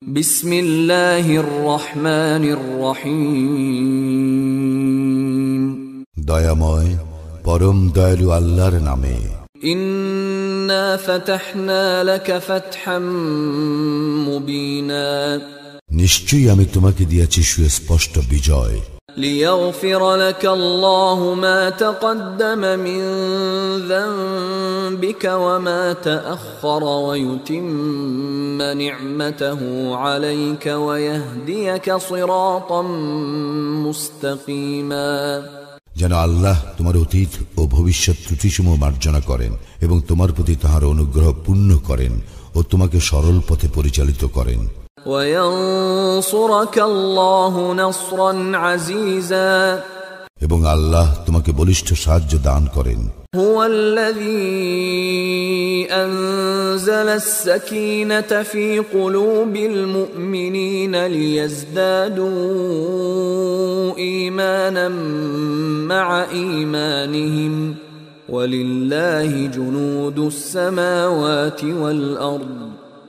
বিসমিল্লাহির রহমানির রহিম। দয়াময় পরম দয়ালু আল্লাহর নামে। ইন্না ফাতাহনা লাকা ফাতহাম মুবিনা, নিশ্চয়ই আমি তোমাকে দিয়েছি সুস্পষ্ট বিজয়। লিয়াগফির লাকা আল্লাহু মা তাকদ্দামা মিন যানবিকা ওয়া মা তাআখারা ওয়া ইউতিম্মা নি'মাতাহু আলাইকা ওয়া ইয়াহদিয়াকা সিরাতাম মুস্তাকিমা, যেন আল্লাহ তোমার অতীত ও ভবিষ্যৎ ত্রুটিসমূহ মার্জনা করেন এবং তোমার প্রতি তাঁহার অনুগ্রহ পূর্ণ করেন ও তোমাকে সরল পথে পরিচালিত করেন। وَيَنصُرَكَ اللَّهُ نَصْرًا عَزِيزًا, এবং আল্লাহ তোমাকে বলিষ্ঠ সাহায্য দান করেন। هُوَ الَّذِي أَنزَلَ السَّكِينَةَ فِي قُلُوبِ الْمُؤْمِنِينَ لِيَزْدَادُوا إِيمَانًا مَعَ إِيمَانِهِمْ وَلِلَّهِ جُنُودُ السَّمَاوَاتِ وَالْأَرْضِ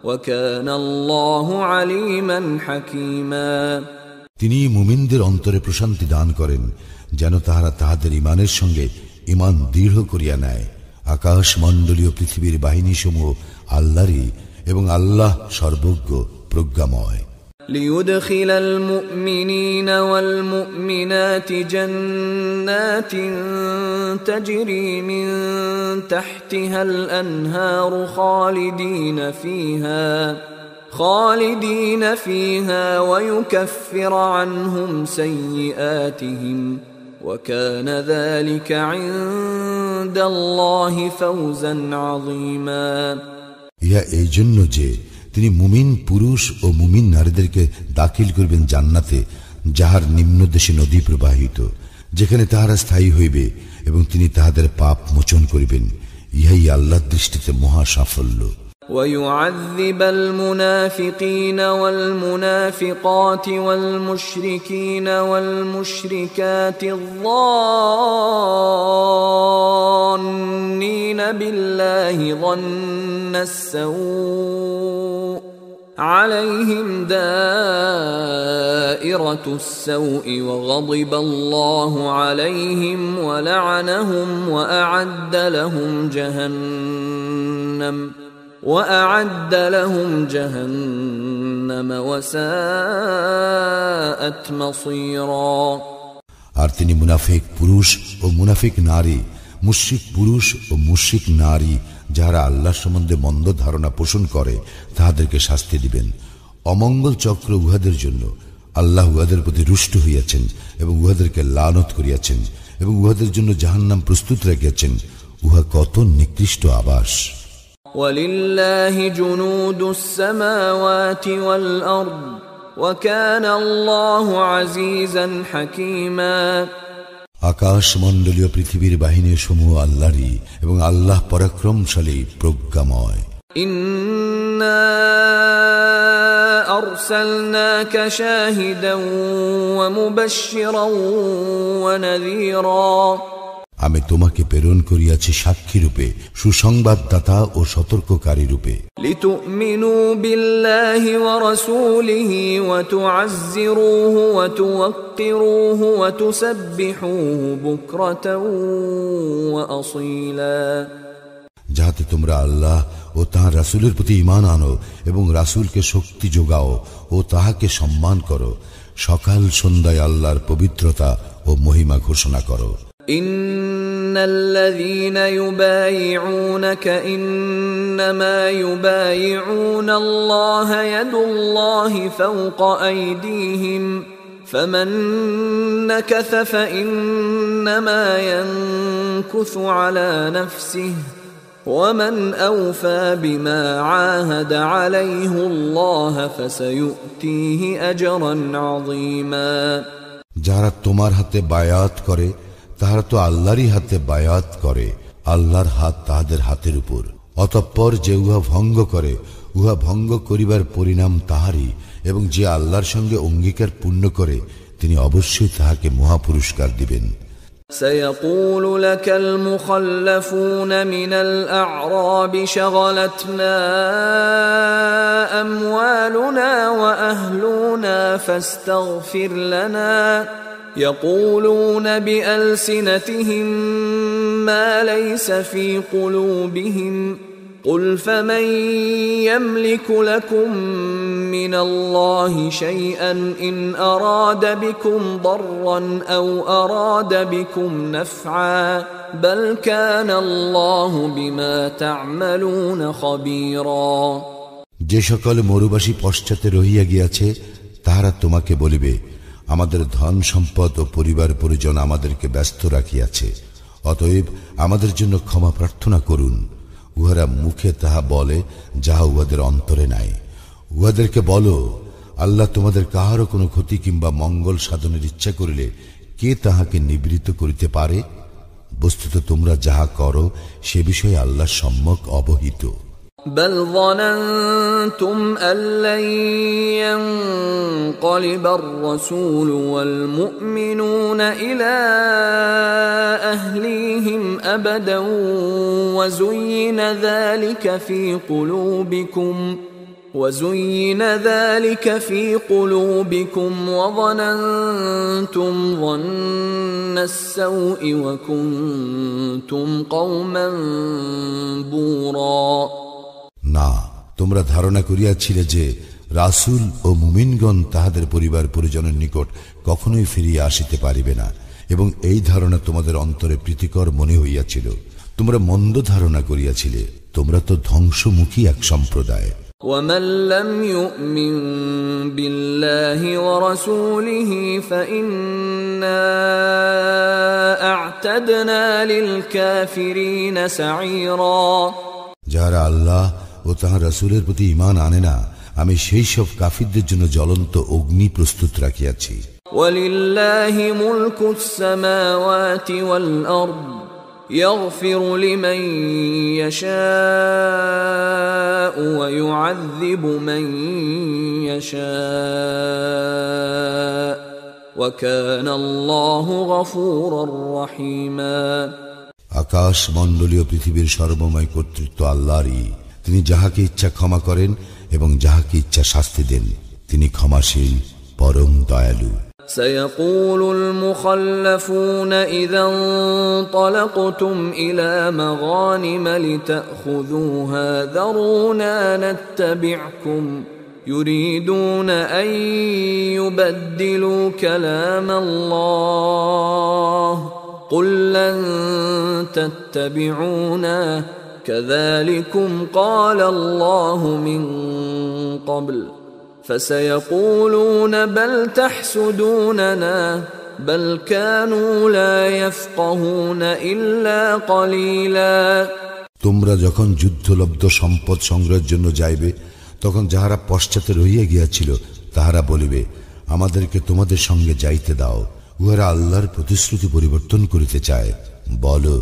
وَكَانَ اللَّهُ عَلِيمًا حَكِيمًا। তিনি মুমিনদের অন্তরে প্রশান্তি দান করেন যেন তাহারা তাহাদের ঈমানের সঙ্গে ঈমান দৃঢ় করিয়া নেয়। আকাশ মণ্ডলীয় পৃথিবীর বাহিনীসমূহ আল্লাহরই এবং আল্লাহ সর্বজ্ঞ প্রজ্ঞাময়। ليدخل المؤمنين والمؤمنات جنات تجري من تحتها الأنهار خالدين فيها ويكفر عنهم سيئاتهم وكان ذلك عند الله فوزا عظيما। ইহা এই জন্য যে তিনি মুমিন পুরুষ ও মুমিন নারীদেরকে দাখিল করবেন জান্নাতে, যাহার নিম্নদেশে নদী প্রবাহিত, যেখানে তাহারা স্থায়ী হইবে, এবং তিনি তাহাদের পাপ মোচন করিবেন। ইহাই আল্লাহর দৃষ্টিতে মহা সাফল্য। وَيُعَذِّبَ الْمُنَافِقِينَ وَالْمُنَافِقَاتِ وَالْمُشْرِكِينَ وَالْمُشْرِكَاتِ الظَّانِّينَ بِاللَّهِ ظَنَّ السَّوْءِ عَلَيْهِمْ دَائِرَةُ السَّوْءِ وَغَضِبَ اللَّهُ عَلَيْهِمْ وَلَعَنَهُمْ وَأَعَدَّ لَهُمْ جَهَنَّمَ وَسَاءَتْ مَصِيرًا। আর তিনি মুনাফিক পুরুষ ও মুনাফিক নারী, মুশরিক পুরুষ ও মুশরিক নারী, যাহারা আল্লাহ সম্বন্ধে মন্দ ধারণা পোষণ করে, তাহাদেরকে শাস্তি দিবেন। অমঙ্গল চক্র উহাদের জন্য। আল্লাহ উহাদের প্রতি রুষ্ট হইয়াছেন এবং উহাদেরকে লানত করিয়াছেন, এবং উহাদের জন্য জাহান্নাম প্রস্তুত রাখিয়াছেন। উহা কত নিকৃষ্ট আবাস। وَلِلَّهِ جُنُودُ السَّمَاوَاتِ وَالْأَرْضِ وَكَانَ اللَّهُ عَزِيزًا حَكِيمًا। আকাশ মণ্ডলীয় পৃথিবীর বাহিনী সমূহ আল্লাহরই এবং আল্লাহ পরাক্রমশালী প্রজ্ঞাময়। ইন্না আরসালনাকা শাহিদান ওয়া মুবাশশিরান ওয়া নাযীরা, আমি তোমাকে প্রেরণ করিয়াছি সাক্ষী রূপে, সুসংবাদদাতা ও সতর্ককারী রূপে। লিতুমিনু বিল্লাহি ওয়া রাসূলিহি ওয়া তুআজ্জিরুহু ওয়া তুওয়াক্কিরুহু ওয়া তুসাব্বিহুহু বুকরাতান ওয়া আসীলা, যাহাতে তোমরা আল্লাহ ও তাঁর রাসূলের প্রতি ঈমান আনো এবং রাসূলকে শক্তি যোগাও ও তাহাকে সম্মান করো। সকাল সন্ধ্যায় আল্লাহর পবিত্রতা ও মহিমা ঘোষণা করো। ইন্নাল্লাযীনা ইউবাইউনাকা ইন্নামা ইউবাইউনাল্লাহা ইয়াদুল্লাহি ফাওকা আইদিহিম ফামান নাকাসা ফাইন্নামা ইয়ানকুসু আলা নাফসিহি ومن أوفى بما عاهد عليه الله فسيؤتيه أجرا عظيما। যারা তোমার হাতে বায়াত করে, তাহারা তো আল্লাহরই হাতে বায়াত করে। আল্লাহর হাত তাহাদের হাতের উপর। অতঃপর যে উহা ভঙ্গ করে, উহা ভঙ্গ করিবার পরিণাম তাহারই, এবং যে আল্লাহর সঙ্গে অঙ্গীকার পূর্ণ করে, তিনি অবশ্যই তাহাকে মহাপুরস্কার দিবেন। سيقول لك المخلفون من الأعراب شغلتنا أموالنا وأهلنا فاستغفر لنا يقولون بألسنتهم ما ليس في قلوبهم قل فمن يملك لكم من الله شيئا إن أراد بكم ضرا أو أراد بكم نفعا بل كان الله بما تعملون خبيرا যে সকল মরুবাসী পশ্চাতে রহিয়া গিয়াছে তাহারা তোমাকে বলিবে, আমাদের ধন সম্পদ ও পরিবার পরিজন আমাদেরকে ব্যস্ত রাখিয়াছে, অতএব আমাদের জন্য ক্ষমা প্রার্থনা করুন। উহারা মুখে তাহা বলে, যাহা উহাদের অন্তরে নাই। উহাদেরকে বলো, আল্লাহ তোমাদের কাহারও কোনো ক্ষতি কিংবা মঙ্গল সাধনের ইচ্ছা করিলে কে তাহাকে নিবৃত্ত করিতে পারে? বস্তুত তোমরা যাহা করো সে বিষয়ে আল্লাহ সম্যক অবহিত। بل ظننتم أن لن ينقلب الرسول والمؤمنون إلى أهليهم أبدا وزين ذلك في قلوبكم وظننتم ظن السوء وكنتم قوما بورا না, তোমরা ধারণা করিয়াছিলে যে রাসূল ও মুমিনগণ তাহাদের পরিবার পরিজনের নিকট কখনোই ফিরিয়া আসিতে পারিবে না, এবং এই ধারণা তোমাদের অন্তরে প্রীতিকর মনে হইয়াছিল। তোমরা মন্দ ধারণা করিয়াছিলে। তোমরা তো ধ্বংসমুখী এক সম্প্রদায়। ومن لم يؤمن بالله ورسوله فإنا أعتدنا للكافرين سعيرا যারা আল্লাহ ও তাঁর রাসূলের প্রতি ঈমান আনে না, আমি সেই সব কাফিরদের জন্য জ্বলন্ত অগ্নি প্রস্তুত রাখিয়াছি। وَلِلَّهِ مُلْكُ السَّمَاوَاتِ وَالْأَرْضِ يَغْفِرُ لِمَن يَشَاءُ وَيُعَذِّبُ مَن يَشَاءُ وَكَانَ اللَّهُ غَفُورًا رَّحِيمًا আকাশ মণ্ডলীয় পৃথিবীর সর্বময় কর্তৃত্ব আল্লাহরই। তিনি যাহাকে ইচ্ছা ক্ষমা করেন এবং যাহাকে ইচ্ছা শাস্তি দেন। তিনি ক্ষমাশীল, পরম দয়ালু। سيقول المخلفون إذا انطلقتم إلى مغانم لتأخذوها ذرونا نتبعكم يريدون أن يبدلوا كلام الله قل لن تتبعونا كذلكم قال الله من قبل فسيقولون بل تحسدوننا بل كانوا لا يفقهون إلا قليلا তোমরা যখন যুদ্ধলব্ধ সম্পদ সংগ্রহের জন্য যাইবে, তখন যাহারা পশ্চাতে রহিয়া গিয়াছিল তাহারা বলিবে, আমাদেরকে তোমাদের সঙ্গে যাইতে দাও। উহারা আল্লাহর প্রতিশ্রুতি পরিবর্তন করিতে চায়। বলো,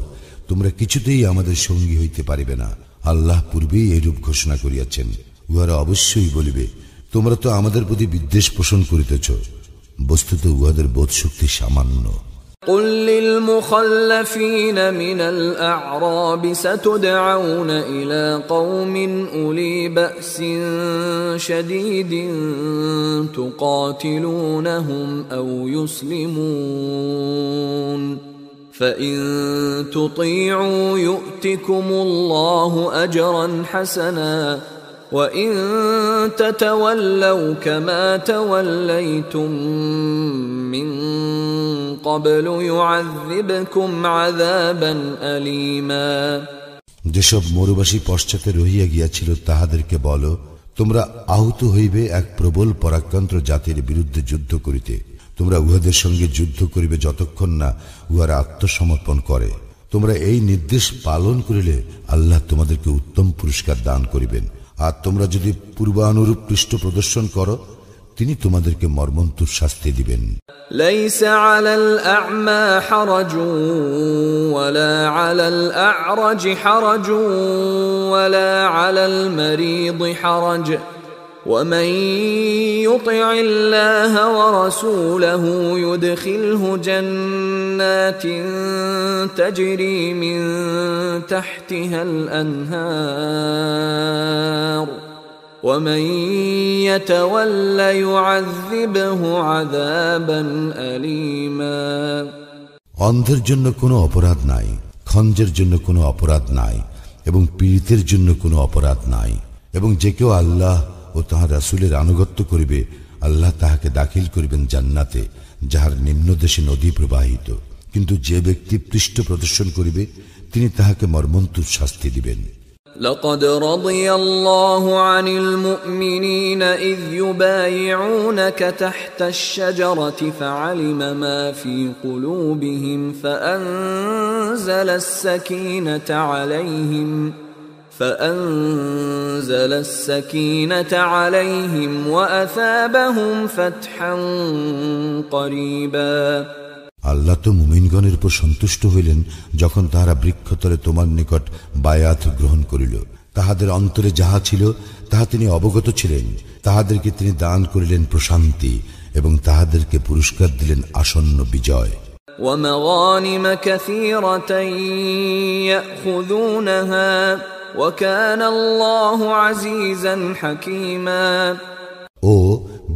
তোমরা কিছুতেই আমাদের সঙ্গী হইতে পারিবে না। আল্লাহ পূর্বেই এরূপ ঘোষণা করিয়াছেন। উহারা অবশ্যই বলিবে, তোমরা তো আমাদের প্রতি বিদ্বেষ পোষণ করিতেছ। বস্তুত উহাদের বোধ শক্তি সামান্য। قل للمخلفين من الأعراب ستدعون إلى قوم أولي بأس شديد تقاتلونهم أو يسلمون فإن تطيعوا يؤتكم الله أجرا حسنا وَإِن تَتَوَلَّوْا كَمَا تَوَلَّيْتُم مِّن قَبْلُ يُعَذِّبْكُمْ عَذَابًا أَلِيمًا যেসব মরুবাসী পশ্চাতে রহিয়া গিয়াছিল তাহাদেরকে বলো, তোমরা আহত হইবে এক প্রবল পরাক্রান্ত জাতির বিরুদ্ধে যুদ্ধ করিতে। তোমরা উহাদের সঙ্গে যুদ্ধ করিবে যতক্ষণ না উহারা আত্মসমর্পণ করে। তোমরা এই নির্দেশ পালন করিলে আল্লাহ তোমাদেরকে উত্তম পুরস্কার দান করিবেন। আর তোমরা যদি পূর্বানুরূপ পৃষ্ঠ প্রদর্শন করো, তিনি তোমাদেরকে মর্মন্তুদ শাস্তি দিবেন। ليس على الأعمى حرج ولا على الأعرج حرج ولا على المريض حرج ومن يطع الله ورسوله يدخله جنات تجري من تحتها الأنهار ومن يتول يعذبه عذابا أليما অন্ধের জন্য কোনো অপরাধ নাই, খঞ্জের জন্য কোনো অপরাধ নাই, এবং পীড়িতের জন্য কোনো অপরাধ নাই। এবং যে কেউ আল্লাহ ও তাহার রাসূলের আনুগত্য করিবে, আল্লাহ তাহাকে দাখিল করিবেন জান্নাতে, যাহার নিম্নদেশে নদী প্রবাহিত। কিন্তু যে ব্যক্তি পৃষ্ঠ প্রদর্শন করিবে, তিনি তাহাকে মর্মন্তুদ শাস্তি দিবেন। لقد رضي الله عن المؤمنين إذ يبايعونك تحت الشجرة فعلم ما في قلوبهم فأنزل السكينة عليهم وأثابهم فتحا قريبا আল্লাহ তো মুমিনগণের উপর সন্তুষ্ট হইলেন যখন তাহারা বৃক্ষতলে তোমার নিকট বায়াত গ্রহণ করিল। তাহাদের অন্তরে যাহা ছিল তাহা তিনি অবগত ছিলেন। তাহাদেরকে তিনি দান করিলেন প্রশান্তি এবং তাহাদেরকে পুরস্কার দিলেন আসন্ন বিজয়। ومغانم كثيرة يأخذونها وكان الله عزيزا حكيما ও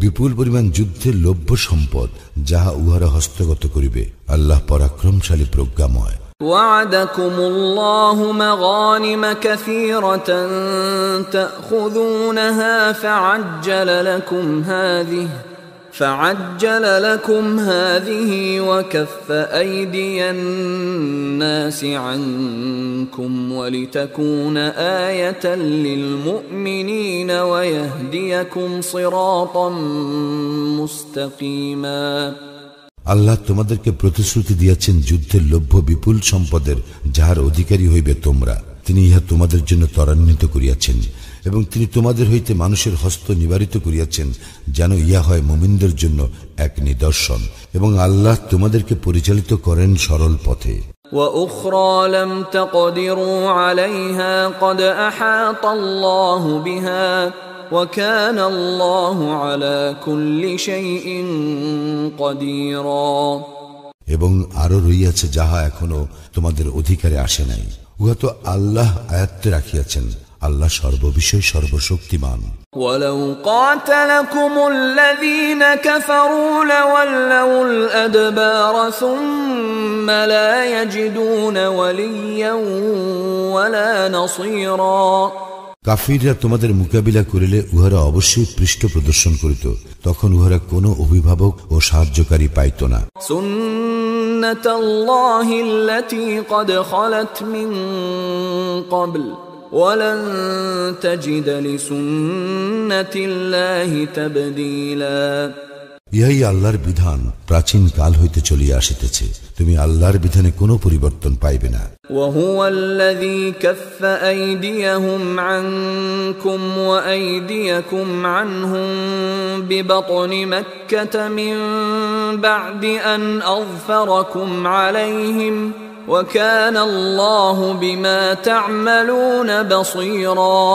বিপুল পরিমাণ যুদ্ধের লভ্য সম্পদ যাহা উহারা হস্তগত করিবে, আল্লাহ পরাক্রমশালী প্রজ্ঞাময়। وعدكم الله مغانم كثيرة تأخذونها فعجل لكم هذه وكف أيدي الناس عنكم ولتكون آية للمؤمنين ويهديكم صراطا مستقيما আল্লাহ তোমাদেরকে প্রতিশ্রুতি দিয়েছেন যুদ্ধের লভ্য বিপুল সম্পদের, যাহার অধিকারী হইবে তোমরা। তিনি ইহা তোমাদের জন্য ত্বরান্বিত করিয়াছেন এবং তিনি তোমাদের হইতে মানুষের হস্ত নিবারিত করিয়াছেন, যেন ইহা হয় মুমিনদের জন্য এক নিদর্শন, এবং আল্লাহ তোমাদেরকে পরিচালিত করেন সরল পথে। وأخرى لم تقدروا عليها قد أحاط الله بها وكان الله على كل شيء قديرا এবং আরো রইয়াছে যাহা এখনো তোমাদের অধিকারে আসে নাই, উহা তো আল্লাহ আয়ত্তে রাখিয়াছেন। আল্লাহ সর্ববিষয় সর্বশক্তিমান। ولو قاتلكم الذين كفروا لولوا الأدبار ثم لا يجدون وليا ولا نصيرا কাফিররা তোমাদের মোকাবিলা করিলে উহারা অবশ্যই পৃষ্ঠ প্রদর্শন করিত, তখন উহারা কোনো অভিভাবক ও সাহায্যকারী পাইত না। সুন্নাতাল্লাহি আল্লাতী قد خلت من قبل ولن تجد لسنة الله تبديلا ইহাই আল্লাহর বিধান, প্রাচীন কাল হইতে চলিয়া আসিতেছে, তুমি আল্লাহর বিধানে কোনো পরিবর্তন পাইবে না। وهو الذي كف أيديهم عنكم وأيديكم عنهم ببطن مكة من بعد أن أظفركم عليهم وكان الله بما تعملون بصيرا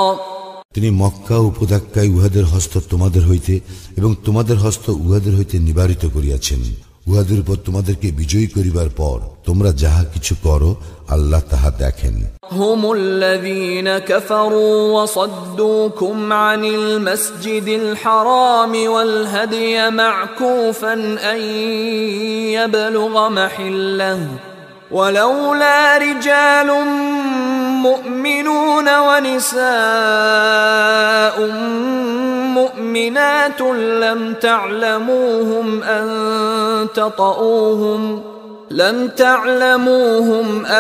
তিনি মক্কা উপত্যকায় উহাদের হস্ত তোমাদের হইতে এবং তোমাদের হস্ত উহাদের হইতে নিবারিত করিয়াছেন। উহাদের উপর তোমাদেরকে বিজয়ী করিবার পর তোমরা যাহা কিছু করো আল্লাহ তাহা দেখেন। হুমুল্লাযীনা কাফারু ওয়া সাদ্দুকুম আনিল মাসজিদিল হারাম ওয়াল হাদিয়া মা'কুফান আন ইয়াবলুগা মাহিল্লাহু ولولا رجال مؤمنون ونساء مؤمنات لم تعلموهم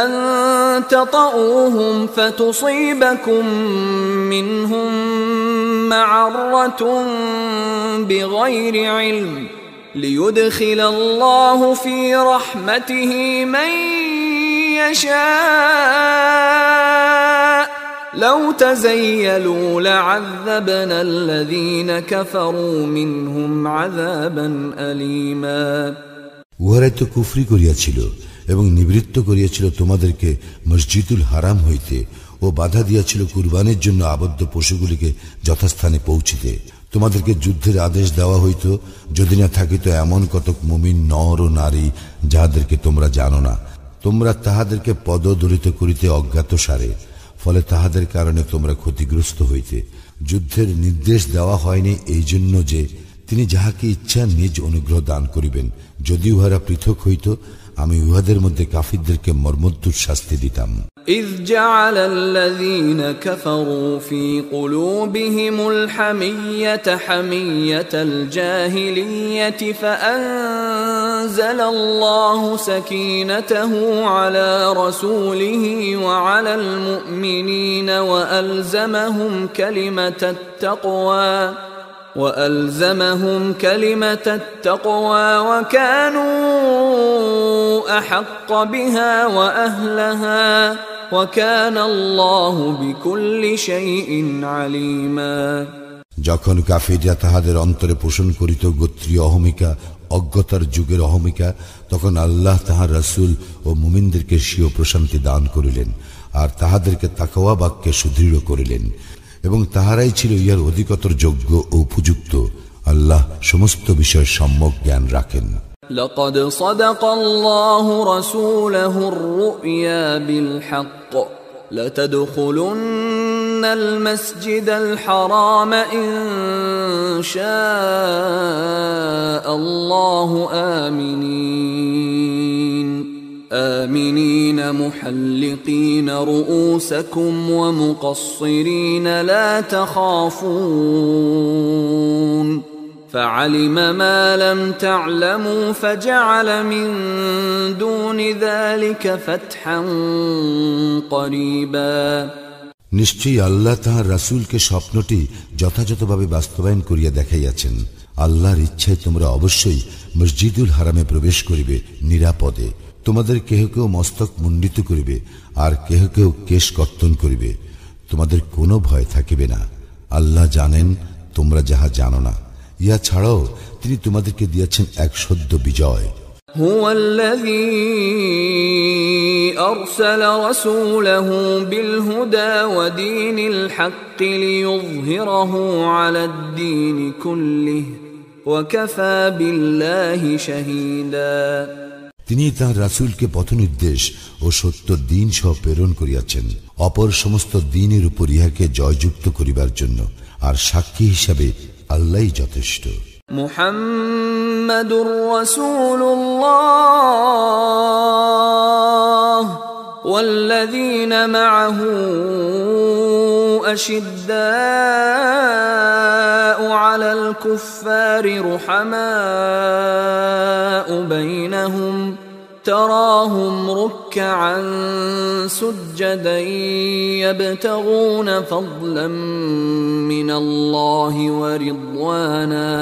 أن تطؤوهم فتصيبكم منهم معرة بغير علم ليدخل الله في رحمته من يشاء لو تزيلوا لعذبنا الذين كفروا منهم عذابا أليما উহারাই তো কুফরি করিয়াছিল এবং নিবৃত্ত করিয়াছিল তোমাদেরকে মসজিদুল হারাম হইতে ও বাধা দিয়াছিল কুরবানের জন্য আবদ্ধ পশুগুলিকে যথাস্থানে পৌঁছিতে। তোমাদেরকে যুদ্ধের আদেশ দেওয়া হইত যদি না থাকিত এমন কতক মুমিন নর ও নারী যাহাদেরকে তোমরা জানো না। তোমরা তাহাদেরকে পদদলিত করিতে অজ্ঞাতসারে, ফলে তাহাদের কারণে তোমরা ক্ষতিগ্রস্ত হইতে। যুদ্ধের নির্দেশ দেওয়া হয়নি এই জন্য যে তিনি যাহাকে ইচ্ছা নিজ অনুগ্রহ দান করিবেন। যদি উহারা পৃথক হইত, আমি উহাদের মধ্যে কাফিরদেরকে মর্মন্তুদ শাস্তি দিতাম। إذ جعل الذين كفروا في قلوبهم الحمية حمية الجاهلية فأنزل الله سكينته على رسوله وعلى المؤمنين وألزمهم كلمة التقوى وكانوا أحق بها وأهلها وكان الله بكل شيء عليما। যখন কাফিররা তাহাদের অন্তরে পোষণ করিত গোত্রীয় অহমিকা, অজ্ঞতার যুগের অহমিকা, তখন আল্লাহ তাহার রাসূল ও মুমিনদেরকে স্বীয় প্রশান্তি দান করিলেন আর তাহাদেরকে তাকওয়া বাক্যে সুদৃঢ় করিলেন এবং তাহারাই ছিল ইহার অধিকতর যোগ্য ও উপযুক্ত। আল্লাহ সমস্ত বিষয়ে সম্যক জ্ঞান রাখেন। لقد صدق الله رسوله الرؤيا بالحق لتدخلن المسجد الحرام إن شاء الله آمنين محلقين رؤوسكم ومقصرين لا تخافون فعلم ما لم تعلموا فجعل من دون ذلك فتحا قريبا। নিশ্চয়ই আল্লাহ তাহার রাসূলকে স্বপ্নটি যথাযথভাবে বাস্তবায়ন করিয়া দেখাইয়াছেন। আল্লাহর ইচ্ছায় তোমরা অবশ্যই মসজিদুল হারামে প্রবেশ করিবে নিরাপদে। তোমাদের কেহ কেউ মস্তক মুন্ডিত করিবে আর কেহ কেউ কেশ কর্তন করিবে। তোমাদের কোনো ভয় থাকিবে না। আল্লাহ জানেন তোমরা যাহা জানো না। ইয়া ছাড়াও তিনি তোমাদেরকে দিয়েছেন এক সদ্য বিজয়। هو الذي أرسل رسوله بالهدى ودين الحق ليظهره على الدين كله وكفى بالله شهيدا। তিনি তাঁর রাসূলকে পথনির্দেশ ও সত্য দ্বীন সহ প্রেরণ করিয়াছেন অপর সমস্ত দ্বীনের উপর ইহাকে জয়যুক্ত করিবার জন্য, আর সাক্ষী হিসাবে আল্লাহই যথেষ্ট। মুহাম্মাদুর রাসূলুল্লাহ ওয়াল্লাযীনা মা'আহু আশিদ্দাউ আলাল কুফফারি রুহামাউ বাইনাহুম تراهم ركعا سجدا يبتغون فضلا من الله ورضوانا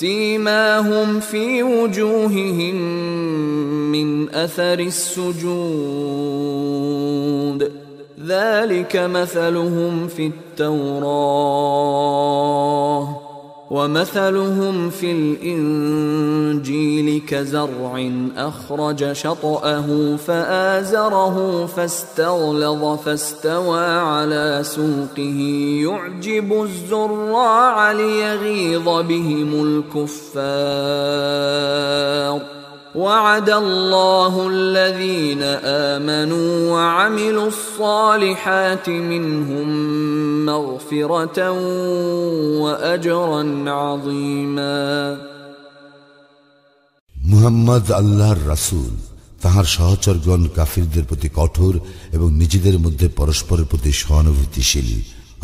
سيماهم في وجوههم من أثر السجود ذلك مثلهم في التوراة ومثلهم في الإنجيل كزرع أخرج شطأه فآزره فاستغلظ فاستوى على سوقه يعجب الزراع ليغيظ بهم الكفار وعد الله الذين آمنوا وعملوا الصالحات منهم مغفرة وأجرا عظيما। মুহাম্মদ আল্লাহর রাসূল, তাহার সহচরগণ কাফিরদের প্রতি কঠোর এবং নিজেদের মধ্যে পরস্পরের প্রতি সহানুভূতিশীল।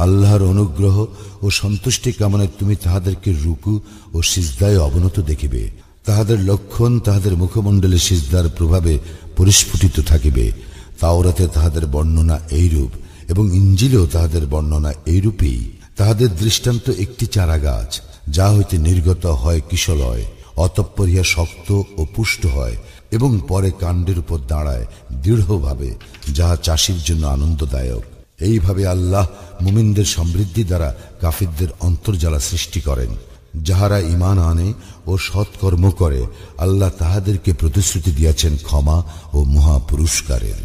আল্লাহর অনুগ্রহ ও সন্তুষ্টি কামনায় তুমি তাহাদেরকে রুকু ও সিজদায় অবনত দেখিবে। তাহাদের লক্ষণ তাহাদের মুখমণ্ডলে সিজদার প্রভাবে পরিস্ফুটিত থাকিবে। তাওরাতে তাহাদের বর্ণনা এইরূপ এবং ইঞ্জিলেও তাহাদের বর্ণনা এইরূপেই। তাহাদের দৃষ্টান্ত একটি চারা গাছ, যা হইতে নির্গত হয় কিশলয়, অতঃপর ইহা শক্ত ও পুষ্ট হয় এবং পরে কাণ্ডের উপর দাঁড়ায় দৃঢ়ভাবে, যাহা চাষীর জন্য আনন্দদায়ক। এইভাবে আল্লাহ মুমিনদের সমৃদ্ধি দ্বারা কাফিরদের অন্তর্জালা সৃষ্টি করেন। যাহারা ঈমান আনে ও সৎকর্ম করে, আল্লাহ তাহাদেরকে প্রতিশ্রুতি দিয়াছেন ক্ষমা ও মহা পুরস্কারের।